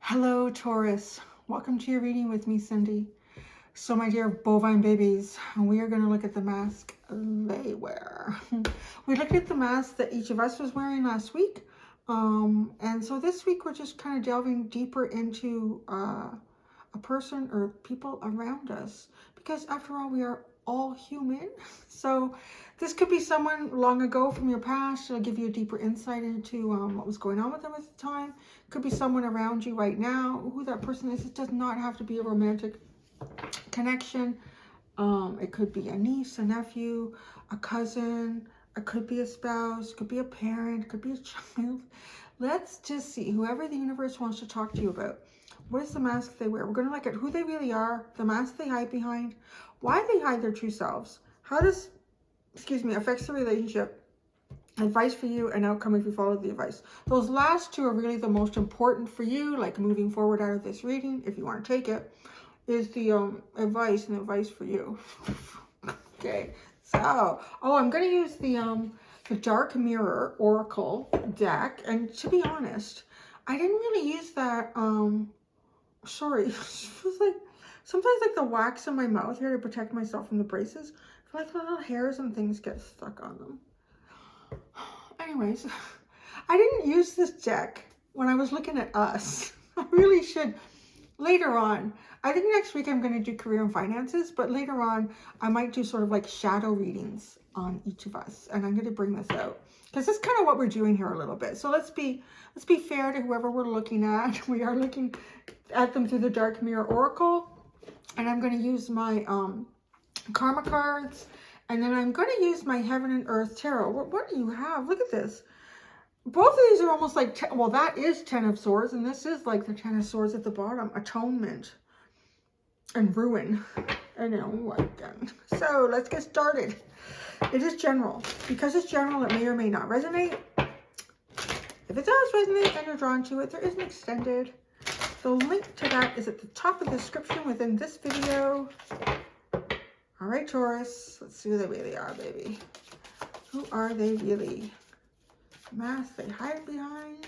Hello, Taurus. Welcome to your reading with me, Cindy. So, my dear bovine babies, we are going to look at the mask they wear. We looked at the mask that each of us was wearing last week. And so this week we're just kind of delving deeper into a person or people around us. Because after all, we are all human. So this could be someone long ago from your past. It'll give you a deeper insight into what was going on with them at the time. Could be someone around you right now. Who that person is, it does not have to be a romantic connection. It could be a niece, a nephew, a cousin. It could be a spouse, could be a parent, could be a child. Let's just see whoever the universe wants to talk to you about. What is the mask they wear? We're going to look at who they really are, the mask they hide behind, why they hide their true selves, how this, affects the relationship, advice for you, and outcome if you follow the advice. Those last two are really the most important for you, like moving forward out of this reading, if you want to take it, is the advice and advice for you. Okay, so, I'm going to use the Dark Mirror Oracle deck, and to be honest, I didn't really use that, sorry, it was like, sometimes like the wax in my mouth here to protect myself from the braces, I feel like the little hairs and things get stuck on them. Anyways, I didn't use this deck when I was looking at us. I really should later on. I think next week I'm going to do career and finances, but later on I might do sort of like shadow readings on each of us, and I'm going to bring this out because that's kind of what we're doing here a little bit. So let's be fair to whoever we're looking at. We are looking at them through the Dark Mirror Oracle, and I'm going to use my karma cards, and then I'm going to use my Heaven and Earth Tarot. What do you have? Look at this. Both of these are almost like, well, that is 10 of Swords, and this is like the 10 of Swords at the bottom. Atonement and ruin. I know, again. So let's get started. It is general. Because it's general, it may or may not resonate. If it does resonate and you're drawn to it, there is an extended. The link to that is at the top of the description within this video. All right, Taurus. Let's see who they really are, baby. Who are they really? Mask they hide behind.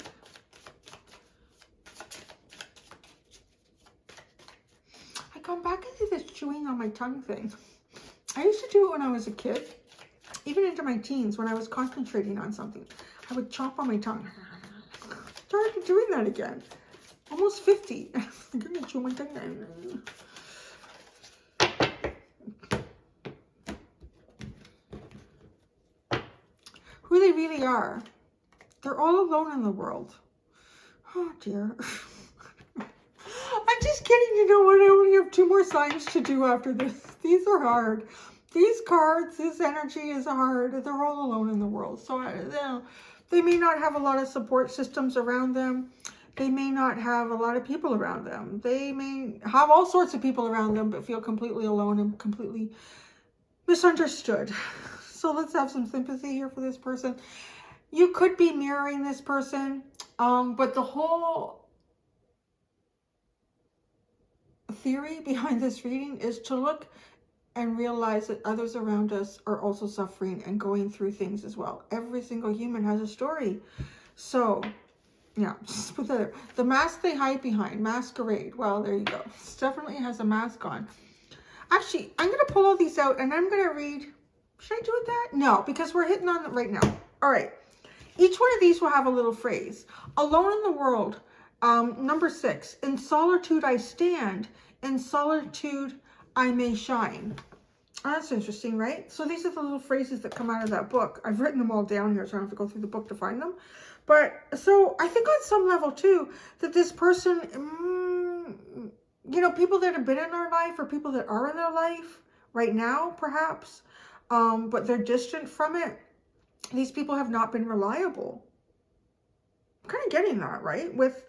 I come back into this chewing on my tongue thing. I used to do it when I was a kid, even into my teens when I was concentrating on something. I would chomp on my tongue. Started doing that again. Almost 50. I'm gonna chew my tongue down. Who they really are. They're all alone in the world. Oh dear. I'm just kidding, you know what? I only have 2 more signs to do after this. These are hard. These cards, this energy is hard. They're all alone in the world. So they may not have a lot of support systems around them. They may not have a lot of people around them. They may have all sorts of people around them, but feel completely alone and completely misunderstood. So let's have some sympathy here for this person. You could be mirroring this person, but the whole theory behind this reading is to look and realize that others around us are also suffering and going through things as well. Every single human has a story. So, yeah, just put that there. The mask they hide behind, masquerade. Well, there you go. This definitely has a mask on. Actually, I'm going to pull all these out and I'm going to read. Should I do it that? No, because we're hitting on it right now. All right. Each one of these will have a little phrase. Alone in the world, number 6. In solitude I stand. In solitude I may shine. Oh, that's interesting, right? So these are the little phrases that come out of that book. I've written them all down here, so I don't have to go through the book to find them. But so I think on some level too, that this person, you know, people that have been in our life or people that are in their life right now, perhaps, but they're distant from it. These people have not been reliable. I'm kind of getting that, right? With,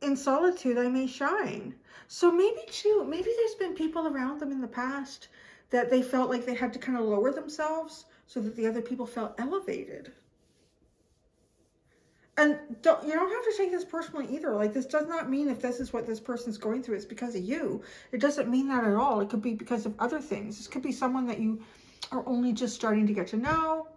in solitude, I may shine. So maybe there's been people around them in the past that they felt like they had to kind of lower themselves so that the other people felt elevated. And you don't have to take this personally either. Like, this does not mean if this is what this person's going through, it's because of you. It doesn't mean that at all. It could be because of other things. This could be someone that you are only just starting to get to know.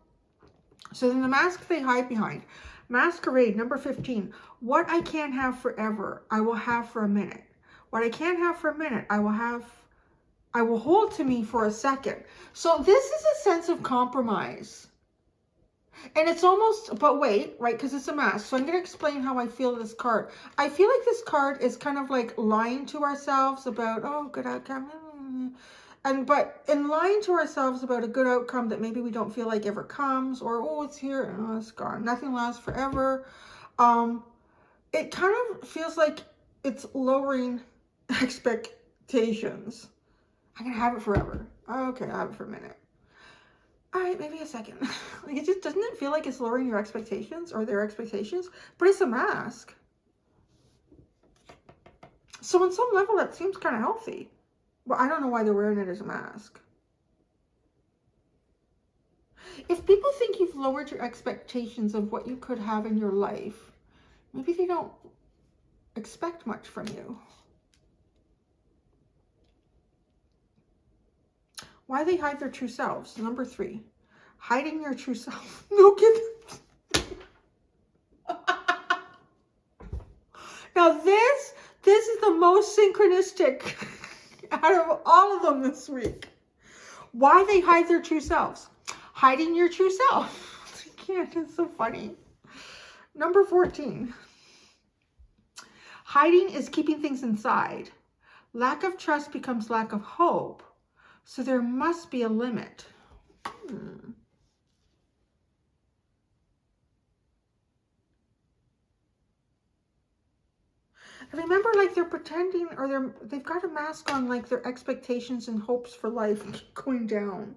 So then the mask they hide behind. Masquerade, number 15. What I can't have forever, I will have for a minute. What I can't have for a minute, I will hold to me for a second. So this is a sense of compromise. And it's almost, but wait, right, because it's a mask. So I'm going to explain how I feel this card. I feel like this card is kind of like lying to ourselves about, oh, good outcome. But in lying to ourselves about a good outcome that maybe we don't feel like ever comes, or, oh, it's here and oh, it's gone. Nothing lasts forever. It kind of feels like it's lowering expectations. I'm going to have it forever. Okay, I'll have it for a minute. All right, maybe a second. Like, it just doesn't it feel like it's lowering your expectations or their expectations? But it's a mask. So on some level, that seems kind of healthy. Well, I don't know why they're wearing it as a mask. If people think you've lowered your expectations of what you could have in your life, maybe they don't expect much from you. Why they hide their true selves. Number 3, hiding your true self. No kidding. Now this is the most synchronistic out of all of them this week. Why they hide their true selves. Hiding your true self. I can't, it's so funny. Number 14. Hiding is keeping things inside. Lack of trust becomes lack of hope. So there must be a limit. And remember, like, they're pretending, or they've got a mask on, like their expectations and hopes for life going down.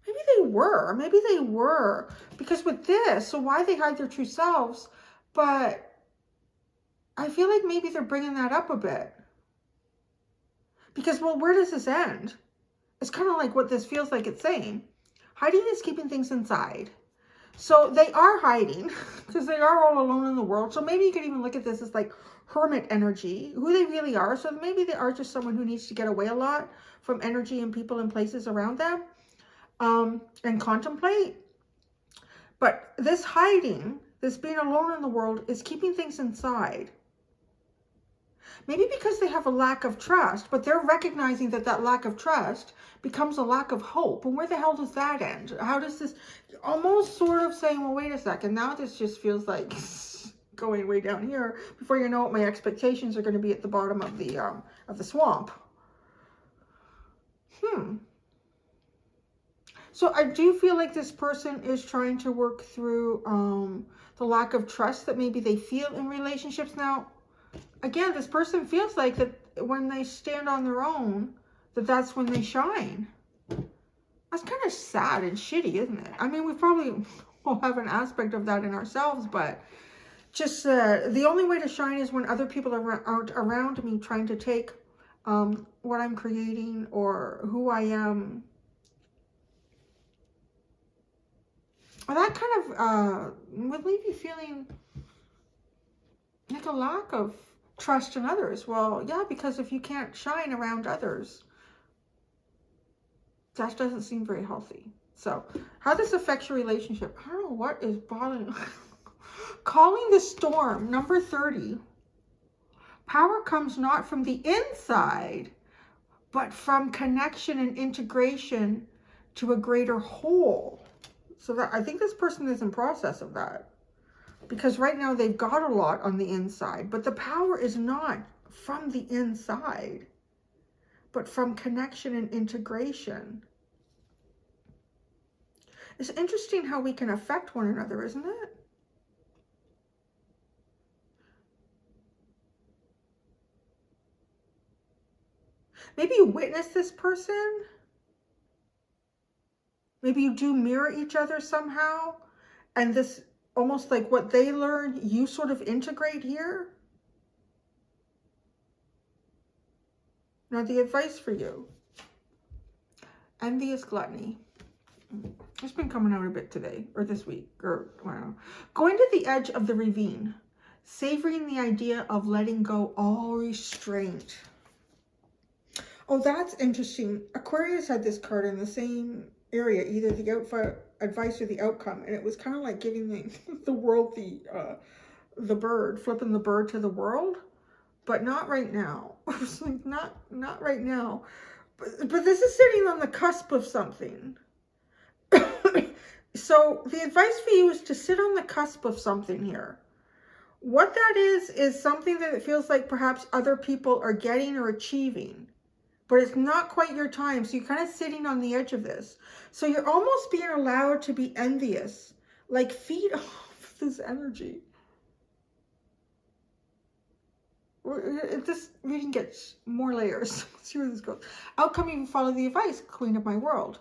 Maybe they were, because with this, so why they hide their true selves, but I feel like maybe they're bringing that up a bit. Because, well, where does this end? It's kind of like what this feels like it's saying. Hiding is keeping things inside. So they are hiding because they are all alone in the world. So maybe you could even look at this as like hermit energy, who they really are. So maybe they are just someone who needs to get away a lot from energy and people and places around them and contemplate. But this hiding, this being alone in the world, is keeping things inside. Maybe because they have a lack of trust, but they're recognizing that that lack of trust becomes a lack of hope. And where the hell does that end? How does this, almost sort of saying, well, wait a second, now this just feels like going way down here. Before you know it, my expectations are going to be at the bottom of the swamp. So I do feel like this person is trying to work through the lack of trust that maybe they feel in relationships. Now, again, this person feels like that when they stand on their own, that's when they shine. That's kind of sad and shitty, isn't it? I mean, we probably will have an aspect of that in ourselves, but just the only way to shine is when other people aren't around me trying to take what I'm creating or who I am. Well, that kind of would leave you feeling like a lack of trust in others. Well, yeah, because if you can't shine around others, that doesn't seem very healthy. So how this affects your relationship, I don't know what is bothering. Calling the storm, number 30. Power comes not from the inside, but from connection and integration to a greater whole. So that, I think this person is in process of that. Because right now they've got a lot on the inside, but the power is not from the inside, but from connection and integration. It's interesting how we can affect one another, isn't it? Maybe you witness this person. Maybe you do mirror each other somehow. And this, almost like what they learn, you sort of integrate here. Now the advice for you. Envious gluttony. It's been coming out a bit today, or this week, or I don't know. Going to the edge of the ravine. Savoring the idea of letting go all restraint. Oh, that's interesting. Aquarius had this card in the same area, either the advice or the outcome, and it was kind of like giving the world the bird, flipping the bird to the world, but not right now. I was like, not right now. But this is sitting on the cusp of something. So the advice for you is to sit on the cusp of something here. What that is something that it feels like perhaps other people are getting or achieving, but it's not quite your time. So you're kind of sitting on the edge of this. So you're almost being allowed to be envious, like feed off this energy. This reading gets more layers. Let's see where this goes. Outcome, you follow the advice, Queen of my world.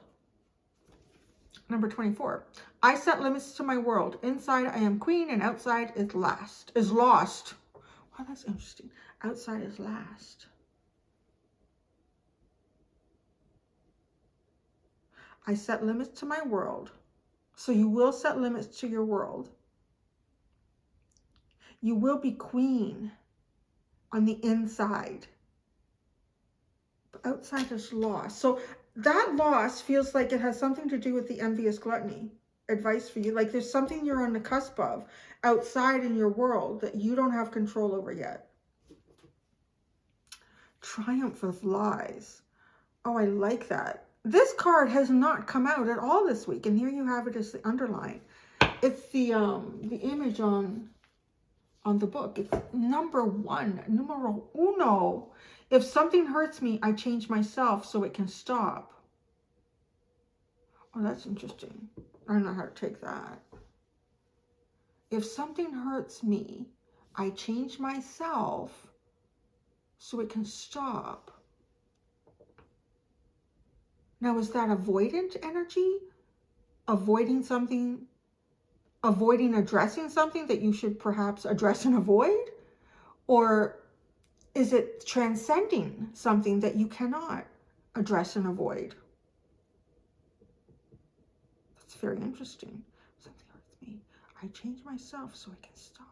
Number 24. I set limits to my world. Inside I am queen and outside is lost. Wow, that's interesting. Outside is last. I set limits to my world. So you will set limits to your world. You will be queen on the inside. But outside is lost. So that loss feels like it has something to do with the envious gluttony advice for you. Like there's something you're on the cusp of outside in your world that you don't have control over yet. Triumph of lies. Oh, I like that. This card has not come out at all this week, and here you have it as the underline. It's the image on the book. It's number 1, numero uno. If something hurts me, I change myself so it can stop. Oh, that's interesting. I don't know how to take that. If something hurts me, I change myself so it can stop. Now, is that avoidant energy? Avoiding something, avoiding addressing something that you should perhaps address and avoid? Or is it transcending something that you cannot address and avoid? That's very interesting. Something hurts me. I change myself so I can stop.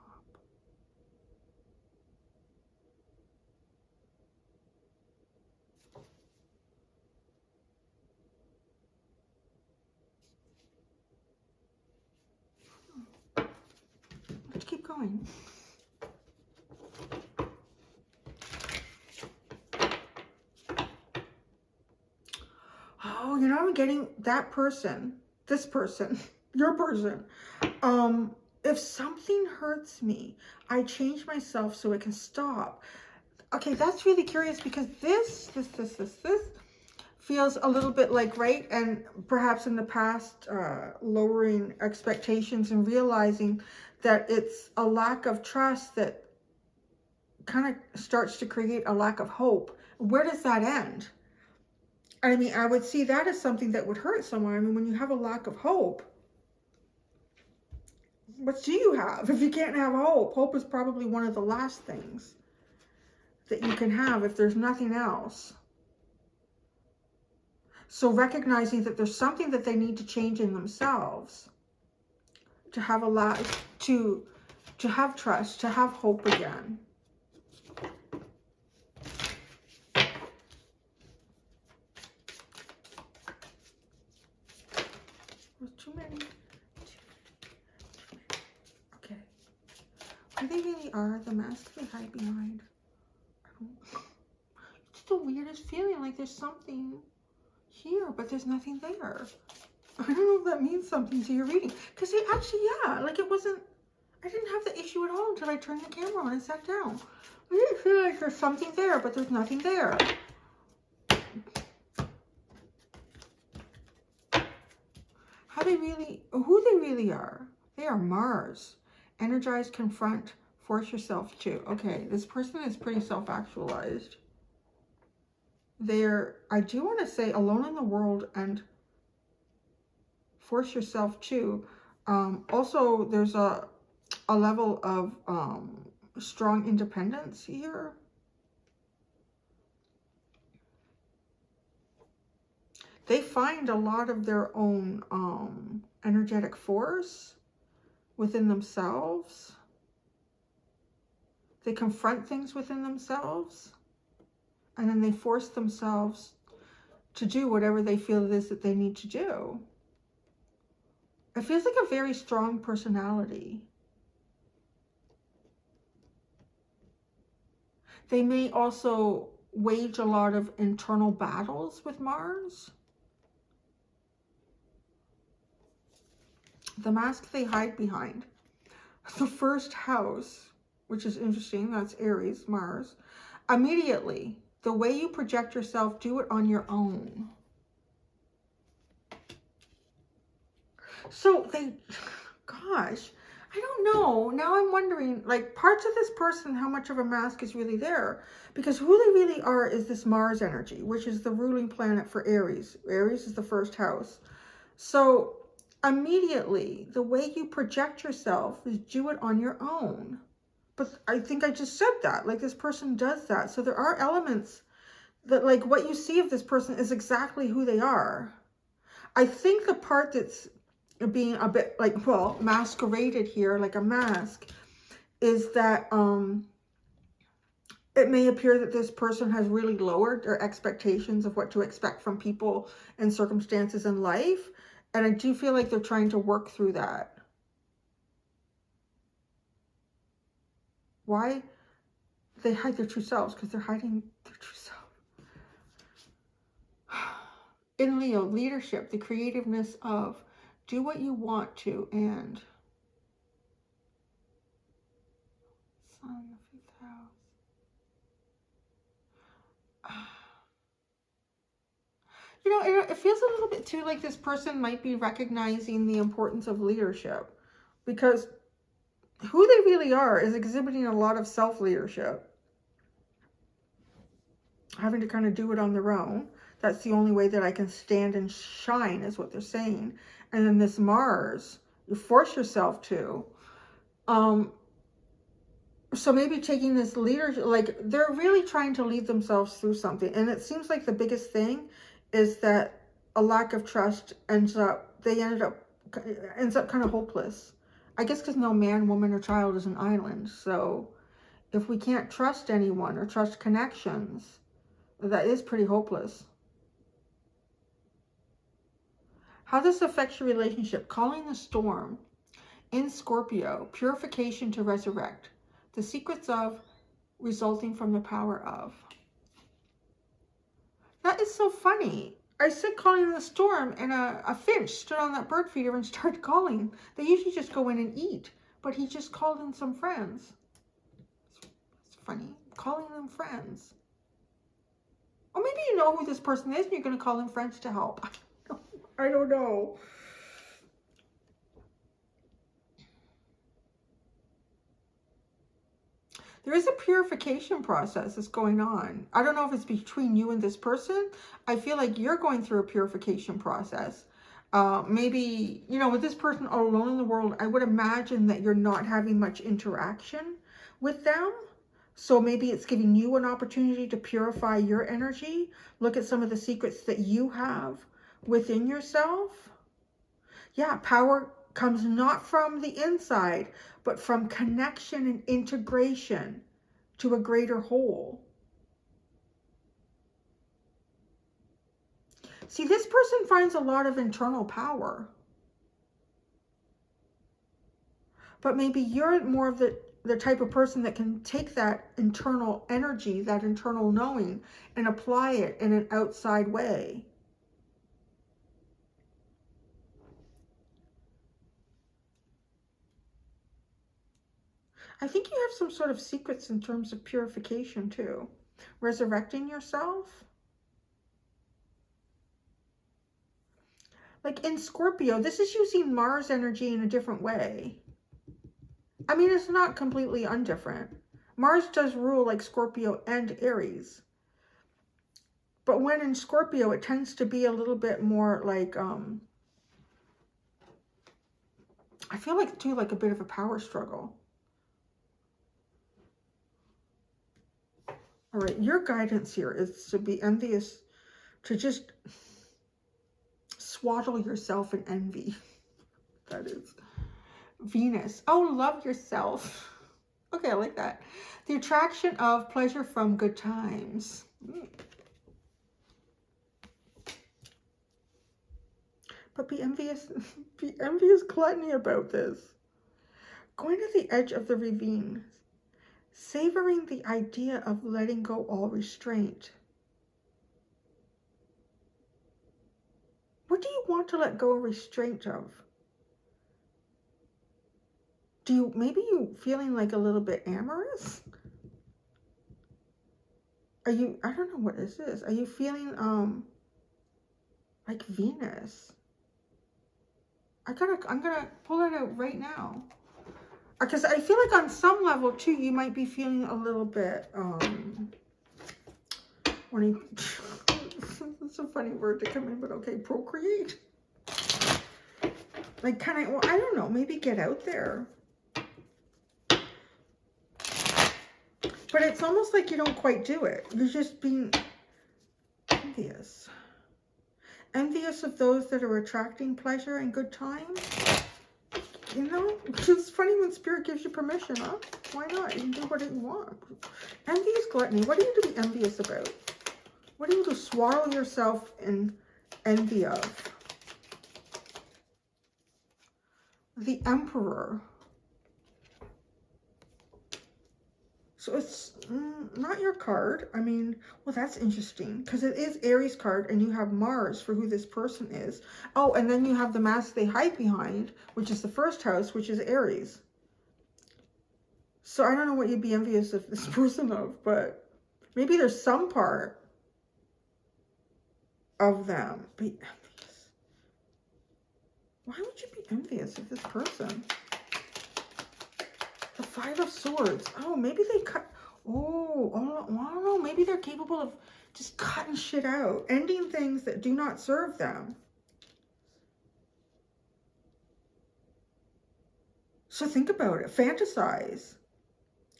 Let's keep going. Oh, you know, I'm getting that person, this person, your person. If something hurts me, I change myself so it can stop. Okay, that's really curious because this feels a little bit like, right? And perhaps in the past, lowering expectations and realizing that it's a lack of trust that kind of starts to create a lack of hope. Where does that end? I mean, I would see that as something that would hurt someone. I mean, when you have a lack of hope, what do you have? If you can't have hope, hope is probably one of the last things that you can have if there's nothing else. So recognizing that there's something that they need to change in themselves to have a lot, to have trust, to have hope again. Too many. Okay. Who they really are, the mask they hide behind. It's the weirdest feeling, like there's something here, but there's nothing there. I don't know if that means something to your reading. Because it actually, yeah, like it wasn't, I didn't have the issue at all until I turned the camera on and sat down. I didn't feel like there's something there, but there's nothing there. Who they really are. They are Mars. Energize, confront, force yourself to. Okay, this person is pretty self-actualized. They're, I do want to say, alone in the world and force yourself to. Also, there's a level of strong independence here. They find a lot of their own energetic force within themselves. They confront things within themselves. And then they force themselves to do whatever they feel it is that they need to do. It feels like a very strong personality. They may also wage a lot of internal battles with Mars. The mask they hide behind. The first house, which is interesting, that's Aries, Mars. Immediately, the way you project yourself, do it on your own. So they, gosh, I don't know. Now I'm wondering, like, parts of this person, how much of a mask is really there? Because who they really are is this Mars energy, which is the ruling planet for Aries. Aries is the first house. So immediately, the way you project yourself is do it on your own. But I think I just said that, like, this person does that. So there are elements that, like, what you see of this person is exactly who they are. I think the part that's being a bit, like, well, masqueraded here, like a mask, is that it may appear that this person has really lowered their expectations of what to expect from people and circumstances in life. And I do feel like they're trying to work through that. Why? They hide their true selves because they're hiding their true self. In Leo, leadership, the creativeness of do what you want to, and Sun, the 5th house. You know, it feels a little bit too like this person might be recognizing the importance of leadership, because who they really are is exhibiting a lot of self-leadership. Having to kind of do it on their own. That's the only way that I can stand and shine, is what they're saying. And then this Mars, you force yourself to. So maybe taking this leadership, like, they're really trying to lead themselves through something. And it seems like the biggest thing is that a lack of trust ends up kind of hopeless. I guess because no man, woman, or child is an island. So if we can't trust anyone or trust connections, that is pretty hopeless. How this affects your relationship. Calling the storm. In Scorpio, purification to resurrect. The secrets of, resulting from the power of. That is so funny. I said calling the storm, and a finch stood on that bird feeder and started calling. They usually just go in and eat, but he just called in some friends. It's funny. Calling them friends. Or maybe you know who this person is and you're going to call in friends to help. I don't know. There is a purification process that's going on. I don't know if it's between you and this person. I feel like you're going through a purification process. Maybe, you know, with this person all alone in the world, I would imagine that you're not having much interaction with them. So maybe it's giving you an opportunity to purify your energy. Look at some of the secrets that you have within yourself. Yeah, power comes not from the inside, but from connection and integration to a greater whole. See, this person finds a lot of internal power. But maybe you're more of the type of person that can take that internal energy, that internal knowing, and apply it in an outside way. I think you have some sort of secrets in terms of purification too. Resurrecting yourself. Like in Scorpio, this is using Mars energy in a different way. I mean, it's not completely undifferent. Mars does rule like Scorpio and Aries. But when in Scorpio, it tends to be a little bit more like, I feel like too, like a bit of a power struggle. All right, your guidance here is to be envious, to just swaddle yourself in envy. That is Venus. Oh, love yourself. Okay, I like that. The attraction of pleasure from good times. But be envious. Be envious gluttony about this. Going to the edge of the ravine. Savoring the idea of letting go all restraint. What do you want to let go of restraint of? Maybe you feeling like a little bit amorous? I don't know what this is. Are you feeling, like Venus? I'm gonna pull it out right now. Because I feel like on some level too, you might be feeling a little bit, it's a funny word to come in, but okay, procreate. Like kind of, well, I don't know, maybe get out there. But it's almost like you don't quite do it. You're just being envious. Envious of those that are attracting pleasure and good times. You know, it's funny when Spirit gives you permission, huh? Why not? You can do whatever you want. Envious gluttony. What are you to be envious about? What are you to swallow yourself in envy of? The Emperor. So it's not your card. I mean, well, that's interesting because it is Aries card and you have Mars for who this person is. Oh, and then you have the mask they hide behind, which is the first house, which is Aries. So I don't know what you'd be envious of this person of, but maybe there's some part of them. Be envious. Why would you be envious of this person? The Five of Swords. Oh, maybe they cut. Oh, I don't know. Maybe they're capable of just cutting shit out, ending things that do not serve them. So think about it. Fantasize.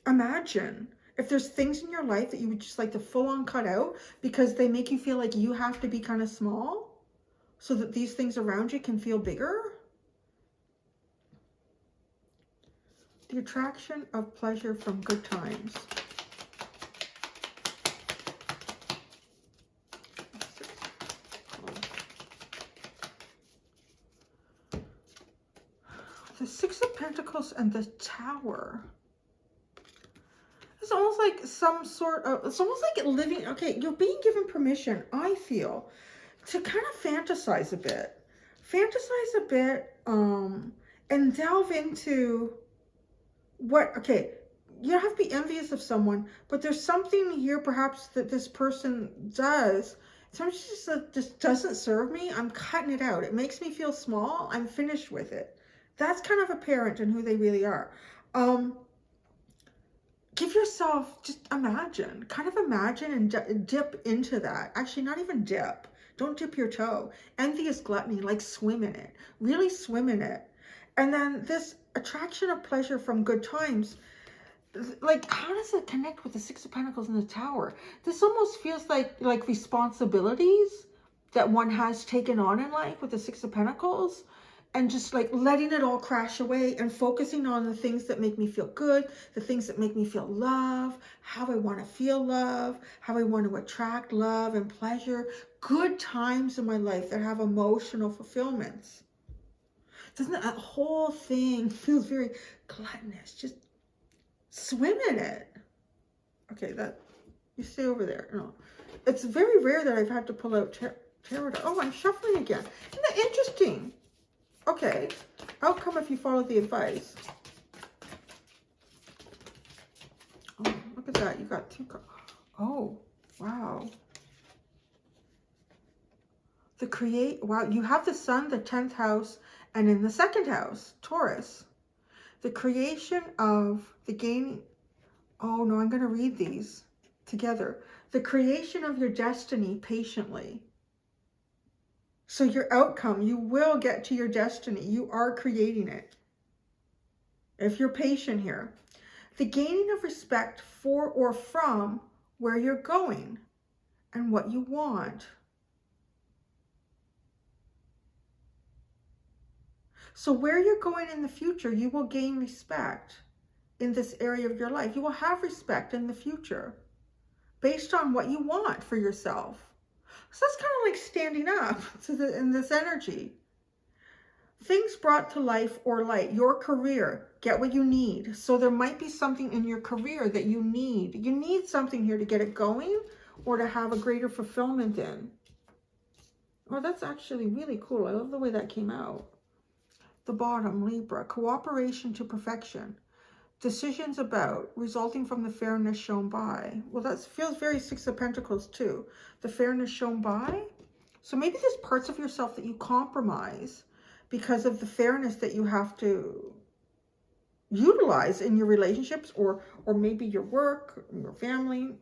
Imagine if there's things in your life that you would just like to full on cut out because they make you feel like you have to be kind of small so that these things around you can feel bigger. The attraction of pleasure from good times. The Six of Pentacles and the Tower. It's almost like some sort of, it's almost like living, okay, you're being given permission, I feel, to kind of fantasize a bit. Fantasize a bit, and delve into what, okay, you don't have to be envious of someone, but there's something here perhaps that this person does. Sometimes just doesn't serve me. I'm cutting it out. It makes me feel small. I'm finished with it. That's kind of apparent in who they really are. Give yourself, just imagine, kind of imagine and dip into that. Actually, not even dip. Don't dip your toe. Envious gluttony, like swim in it. Really swim in it. And then this attraction of pleasure from good times, like how does it connect with the Six of Pentacles and the Tower? This almost feels like responsibilities that one has taken on in life with the Six of Pentacles, and just like letting it all crash away and focusing on the things that make me feel good, the things that make me feel love, how I want to feel love, how I want to attract love and pleasure, good times in my life that have emotional fulfillments. Doesn't that whole thing feels very gluttonous? Just swim in it. Okay, that, you stay over there. No, it's very rare that I've had to pull out tarot. Oh, I'm shuffling again. Isn't that interesting? Okay, outcome if you follow the advice. Oh, look at that. You got two cards. Oh, wow. Wow, you have the Sun, the 10th house, and in the 2nd house, Taurus. The creation of the gaining. Oh, no, I'm going to read these together. The creation of your destiny patiently. So your outcome, you will get to your destiny. You are creating it. If you're patient here. The gaining of respect for or from where you're going and what you want. So where you're going in the future, you will gain respect in this area of your life. You will have respect in the future based on what you want for yourself. So that's kind of like standing up in this energy. Things brought to life or light. Your career, get what you need. So there might be something in your career that you need. You need something here to get it going or to have a greater fulfillment in. Oh, that's actually really cool. I love the way that came out. The bottom, Libra, cooperation to perfection. Decisions about, resulting from the fairness shown by. Well, that feels very Six of Pentacles too. The fairness shown by. So maybe there's parts of yourself that you compromise because of the fairness that you have to utilize in your relationships or maybe your work, your family.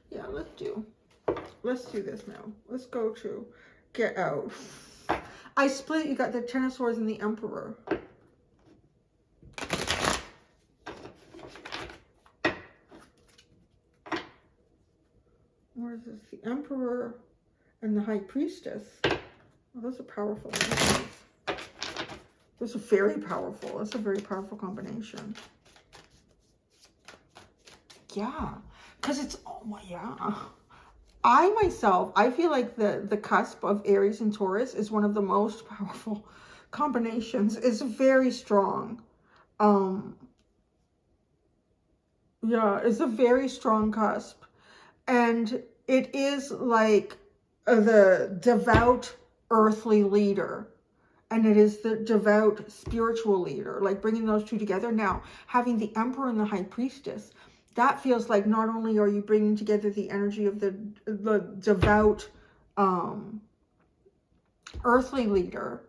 Yeah, let's do this now. Let's go to get out. I split. You got the Ten of Swords and the Emperor. Where is this? The Emperor and the High Priestess. Oh, those are powerful. Those are very powerful. That's a very powerful combination. Yeah, because it's, oh my, yeah. I myself, I feel like the cusp of Aries and Taurus is one of the most powerful combinations. It's very strong. Yeah, it's a very strong cusp. And it is like the devout earthly leader. And it is the devout spiritual leader. Like bringing those two together. Now, having the Emperor and the High Priestess, that feels like not only are you bringing together the energy of the devout earthly leader,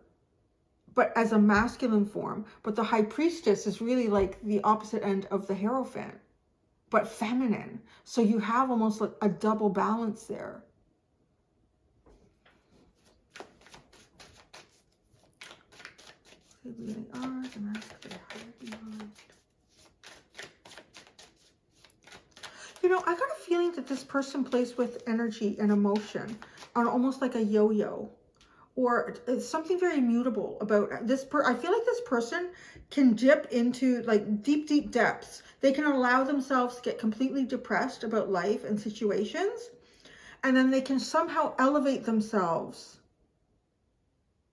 but as a masculine form. But the High Priestess is really like the opposite end of the Hierophant, but feminine. So you have almost like a double balance there. They really are the mask they hide behind. You know, I got a feeling that this person plays with energy and emotion on almost like a yo-yo, or it's something very mutable about this. I feel like this person can dip into like deep, deep depths. They can allow themselves to get completely depressed about life and situations, and then they can somehow elevate themselves.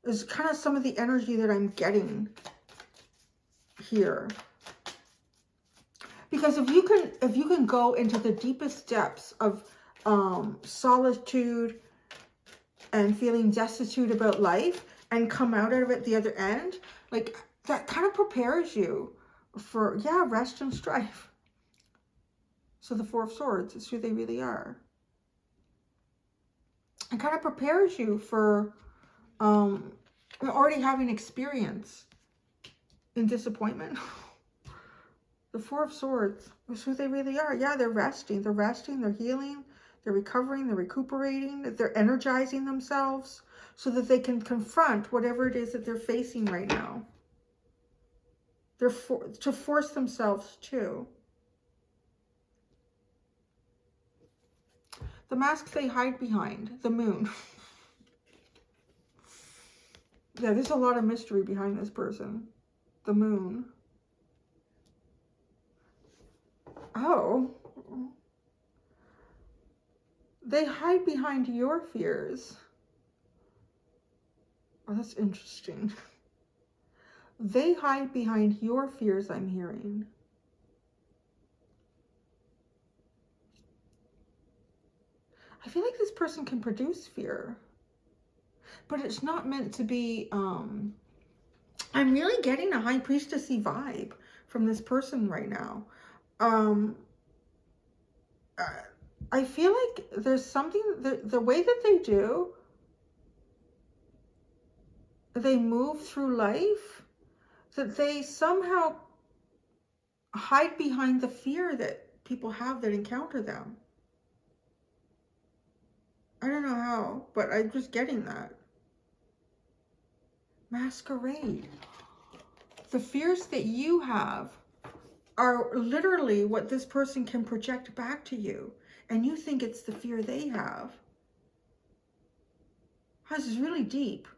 Is kind of some of the energy that I'm getting here. Because if you can go into the deepest depths of solitude and feeling destitute about life and come out of it the other end, like that kind of prepares you for, yeah, rest and strife. So the Four of Swords is who they really are. It kind of prepares you for already having experience in disappointment. The Four of Swords is who they really are. Yeah, they're resting. They're resting. They're healing. They're recovering. They're recuperating. They're energizing themselves so that they can confront whatever it is that they're facing right now. They're to force themselves to. The masks they hide behind. The Moon. Yeah, there's a lot of mystery behind this person. The Moon. Oh, they hide behind your fears. Oh, that's interesting. They hide behind your fears, I'm hearing. I feel like this person can produce fear, but it's not meant to be, I'm really getting a High Priestessy vibe from this person right now. I feel like there's something, the way that they move through life, that they somehow hide behind the fear that people have that encounter them. I don't know how, but I'm just getting that. Masquerade. The fears that you have are literally what this person can project back to you. And you think it's the fear they have. This is really deep.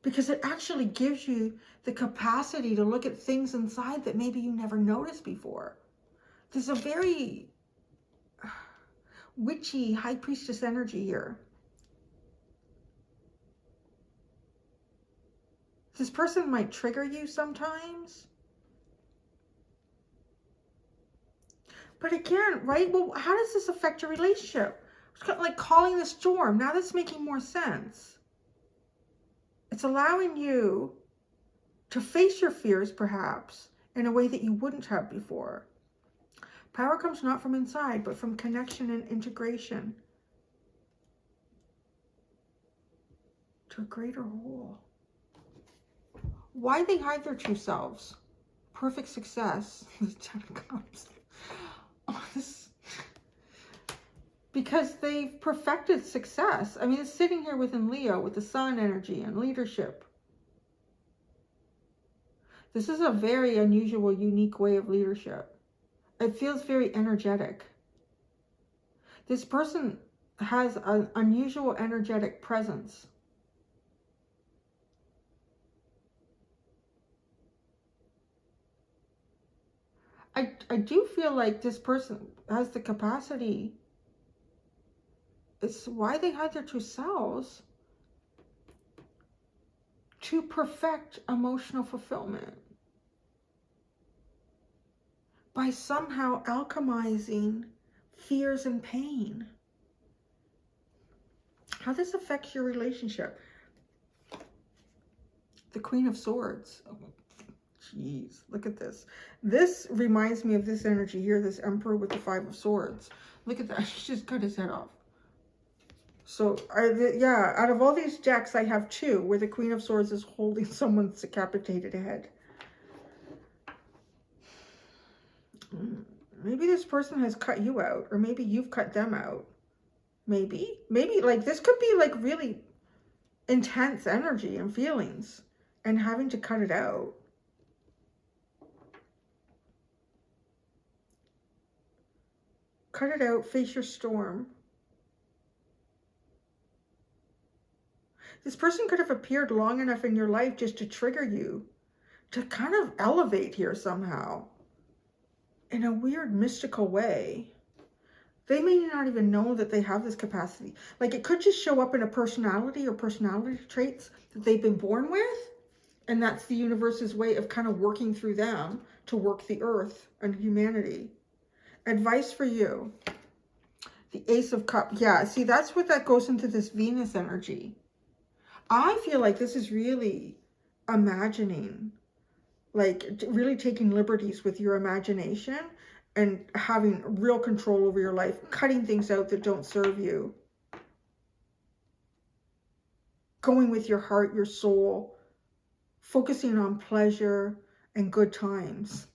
Because it actually gives you the capacity to look at things inside that maybe you never noticed before. There's a very witchy High Priestess energy here. This person might trigger you sometimes. But again, right? Well, how does this affect your relationship? It's kind of like calling the storm. Now that's making more sense. It's allowing you to face your fears, perhaps, in a way that you wouldn't have before. Power comes not from inside, but from connection and integration to a greater whole. Why they hide their true selves? Perfect success. The Ten of Cups. Oh, because they've perfected success. I mean, it's sitting here within Leo with the sun energy and leadership. This is a very unusual, unique way of leadership. It feels very energetic. This person has an unusual energetic presence. I do feel like this person has the capacity. It's why they hide their true selves, to perfect emotional fulfillment by somehow alchemizing fears and pain. How this affects your relationship. The Queen of Swords. Oh, jeez, look at this. This reminds me of this energy here, this Emperor with the Five of Swords. Look at that. She just cut his head off. So, yeah, out of all these decks, I have two where the Queen of Swords is holding someone's decapitated head. Maybe this person has cut you out, or maybe you've cut them out. Maybe, like this could be like really intense energy and feelings and having to cut it out. Cut it out, face your storm. This person could have appeared long enough in your life just to trigger you, to kind of elevate here somehow, in a weird mystical way. They may not even know that they have this capacity. Like it could just show up in a personality or personality traits that they've been born with. And that's the universe's way of kind of working through them to work the earth and humanity. Advice for you. The Ace of Cups. Yeah, see, that's what that goes into this Venus energy. I feel like this is really imagining, like really taking liberties with your imagination and having real control over your life, cutting things out that don't serve you. Going with your heart, your soul, focusing on pleasure and good times.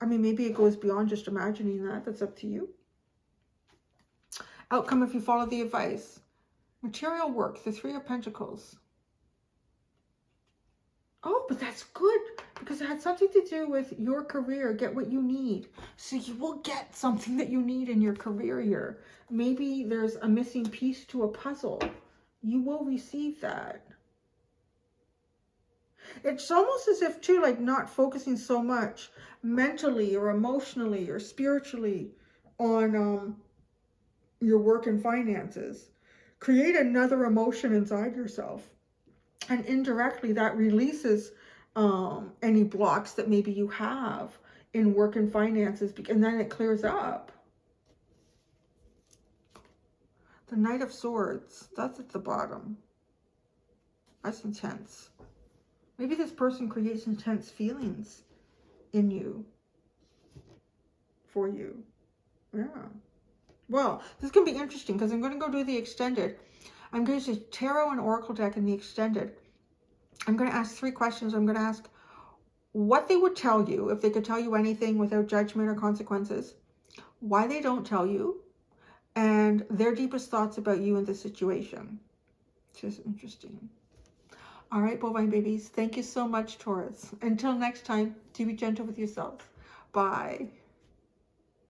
I mean, maybe it goes beyond just imagining that. That's up to you. Outcome if you follow the advice. Material work, the Three of Pentacles. Oh, but that's good because it had something to do with your career. Get what you need. So you will get something that you need in your career here. Maybe there's a missing piece to a puzzle. You will receive that. It's almost as if too, like not focusing so much mentally or emotionally or spiritually on your work and finances. Create another emotion inside yourself. And indirectly that releases any blocks that maybe you have in work and finances. And then it clears up. The Knight of Swords. That's at the bottom. That's intense. Maybe this person creates intense feelings in you. For you. Yeah. Well, this can be interesting because I'm going to go do the extended. I'm going to use a tarot and oracle deck in the extended. I'm going to ask 3 questions. I'm going to ask what they would tell you, if they could tell you anything without judgment or consequences, why they don't tell you, and their deepest thoughts about you and the situation. It's just interesting. All right, bovine babies. Thank you so much, Taurus. Until next time, to be gentle with yourself. Bye.